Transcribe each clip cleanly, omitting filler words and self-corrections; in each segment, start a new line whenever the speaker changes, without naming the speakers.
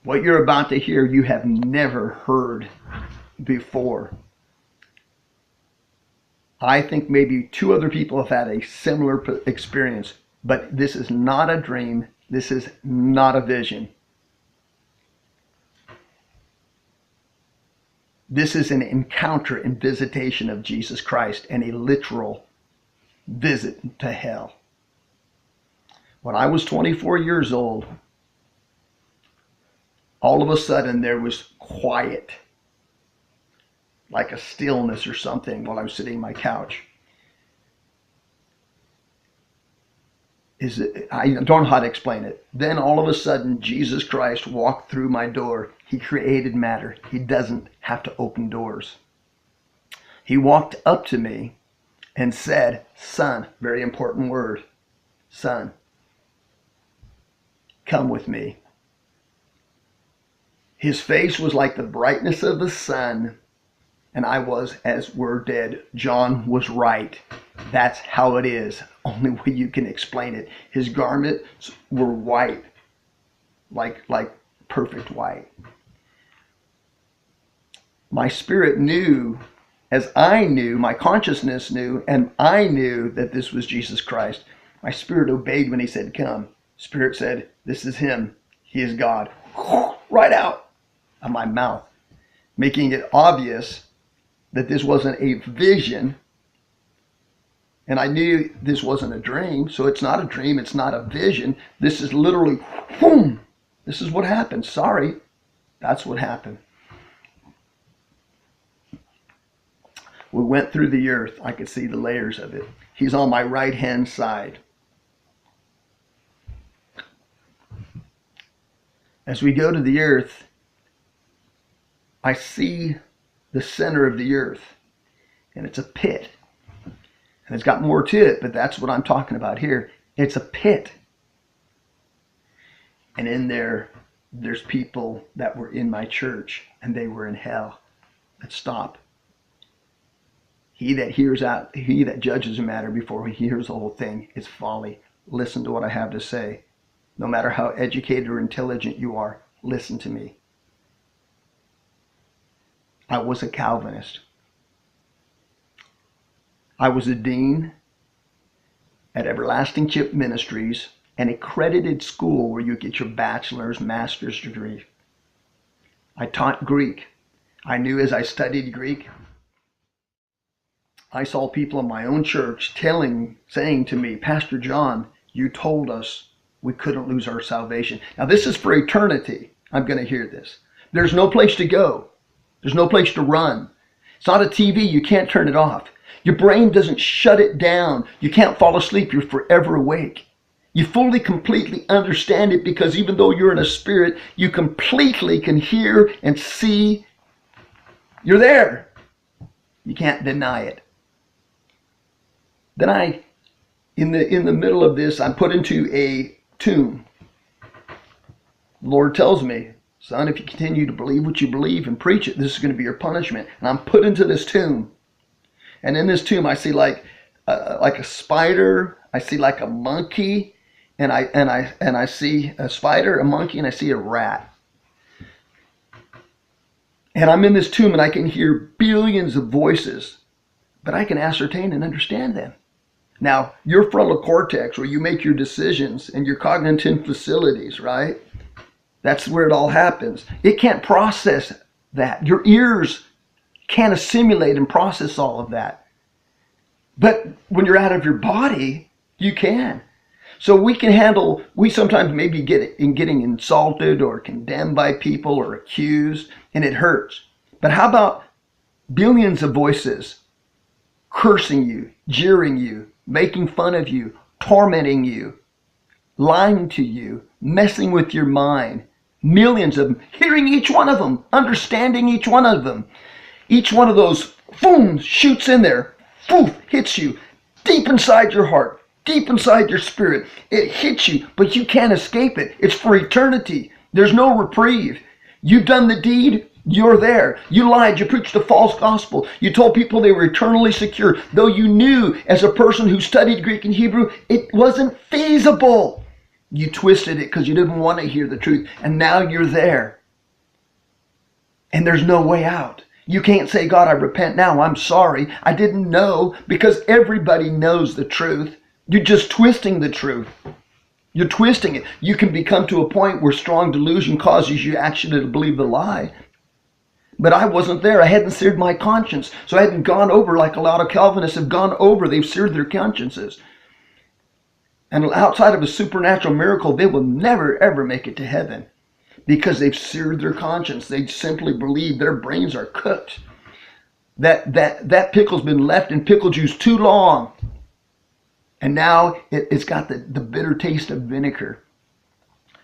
What you're about to hear, you have never heard before. I think maybe 2 other people have had a similar experience, but this is not a dream. This is not a vision. This is an encounter and visitation of Jesus Christ and a literal visit to hell. When I was 24 years old, all of a sudden there was quiet, like a stillness or something, while I was sitting on my couch. I don't know how to explain it. Then all of a sudden, Jesus Christ walked through my door. He created matter. He doesn't have to open doors. He walked up to me and said, "Son," very important word, "son, come with me." His face was like the brightness of the sun, and I was as we're dead. John was right. That's how it is. Only way you can explain it. His garments were white, like perfect white. My spirit knew, as I knew, my consciousness knew, and I knew that this was Jesus Christ. My spirit obeyed when he said, "Come." Spirit said, "This is him. He is God." Right out of my mouth, making it obvious that this wasn't a vision. And I knew this wasn't a dream, so it's not a dream, it's not a vision. This is literally, boom, this is what happened. Sorry, that's what happened. We went through the earth. I could see the layers of it. He's on my right-hand side. As we go to the earth, I see the center of the earth, and it's a pit. And it's got more to it, but that's what I'm talking about here. It's a pit. And in there, there's people that were in my church, and they were in hell. Let's stop. He that judges a matter before he hears the whole thing is folly. Listen to what I have to say. No matter how educated or intelligent you are, listen to me. I was a Calvinist. I was a dean at Everlasting Chip Ministries, an accredited school where you get your bachelor's, master's degree. I taught Greek. I knew as I studied Greek, I saw people in my own church saying to me, "Pastor John, you told us we couldn't lose our salvation." Now this is for eternity. I'm going to hear this. There's no place to go. There's no place to run. It's not a TV. You can't turn it off. Your brain doesn't shut it down. You can't fall asleep. You're forever awake. You fully, completely understand it because even though you're in a spirit, you completely can hear and see. You're there. You can't deny it. Then in the middle of this, I'm put into a tomb. The Lord tells me, "Son, if you continue to believe what you believe and preach it, this is going to be your punishment." And I'm put into this tomb. And in this tomb, I see like a spider. I see like a monkey, and I see a spider, a monkey, and I see a rat. And I'm in this tomb, and I can hear billions of voices, but I can ascertain and understand them. Now, your frontal cortex, where you make your decisions, and your cognitive facilities, right? That's where it all happens. It can't process that. Your ears can't assimilate and process all of that. But when you're out of your body, you can. So we sometimes maybe getting insulted or condemned by people or accused, and it hurts. But how about billions of voices cursing you, jeering you, making fun of you, tormenting you, lying to you, messing with your mind? Millions of them, hearing each one of them, understanding each one of them. Each one of those, boom, shoots in there, poof, hits you deep inside your heart, deep inside your spirit. It hits you, but you can't escape it. It's for eternity. There's no reprieve. You've done the deed, you're there. You lied, you preached a false gospel. You told people they were eternally secure, though you knew as a person who studied Greek and Hebrew, it wasn't feasible. You twisted it because you didn't want to hear the truth, and now you're there. And there's no way out. You can't say, God, I repent now. I'm sorry. I didn't know, because everybody knows the truth. You're just twisting the truth. You're twisting it. You can become to a point where strong delusion causes you actually to believe the lie. But I wasn't there. I hadn't seared my conscience. So I hadn't gone over like a lot of Calvinists have gone over. They've seared their consciences. And outside of a supernatural miracle, they will never, ever make it to heaven, because they've seared their conscience. They simply believe their brains are cooked. That pickle's been left in pickle juice too long. And now it's got the bitter taste of vinegar.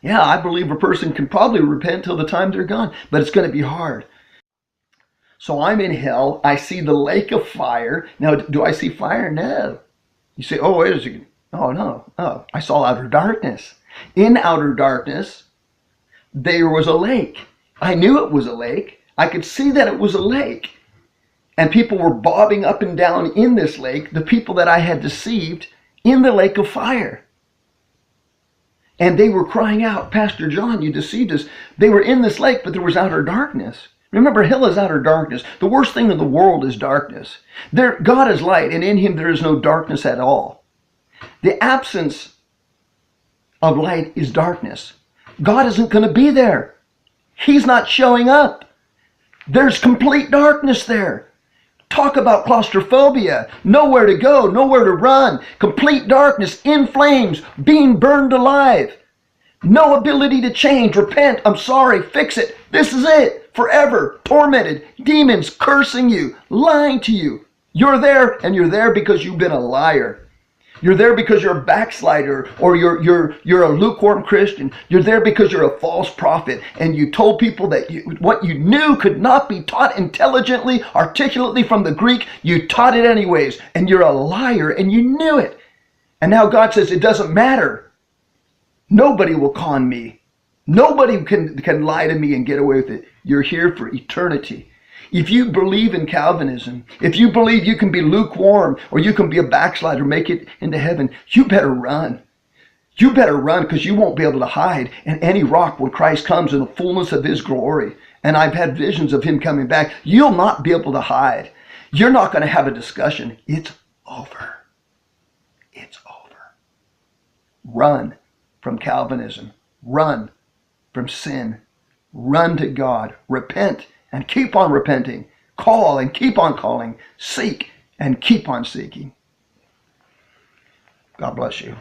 Yeah, I believe a person can probably repent till the time they're gone, but it's going to be hard. So I'm in hell. I see the lake of fire. Now, do I see fire? No. You say, oh, wait a second. Oh, no. Oh, I saw outer darkness. In outer darkness, there was a lake. I knew it was a lake. I could see that it was a lake. And people were bobbing up and down in this lake, the people that I had deceived, in the lake of fire. And they were crying out, Pastor John, you deceived us. They were in this lake, but there was outer darkness. Remember, hell is outer darkness. The worst thing in the world is darkness. God is light, and in him there is no darkness at all. The absence of light is darkness. God isn't going to be there. He's not showing up. There's complete darkness there. Talk about claustrophobia. Nowhere to go, nowhere to run. Complete darkness, in flames, being burned alive. No ability to change, repent, I'm sorry, fix it. This is it. Forever, tormented, demons cursing you, lying to you. You're there, and you're there because you've been a liar. You're there because you're a backslider, or you're a lukewarm Christian. You're there because you're a false prophet, and you told people that what you knew could not be taught intelligently, articulately from the Greek. You taught it anyways, and you're a liar, and you knew it. And now God says it doesn't matter. Nobody will con me. Nobody can lie to me and get away with it. You're here for eternity. If you believe in Calvinism, if you believe you can be lukewarm or you can be a backslider, make it into heaven, you better run. You better run, because you won't be able to hide in any rock when Christ comes in the fullness of his glory. And I've had visions of him coming back. You'll not be able to hide. You're not going to have a discussion. It's over. It's over. Run from Calvinism. Run from sin. Run to God. Repent and keep on repenting. Call and keep on calling. Seek and keep on seeking. God bless you.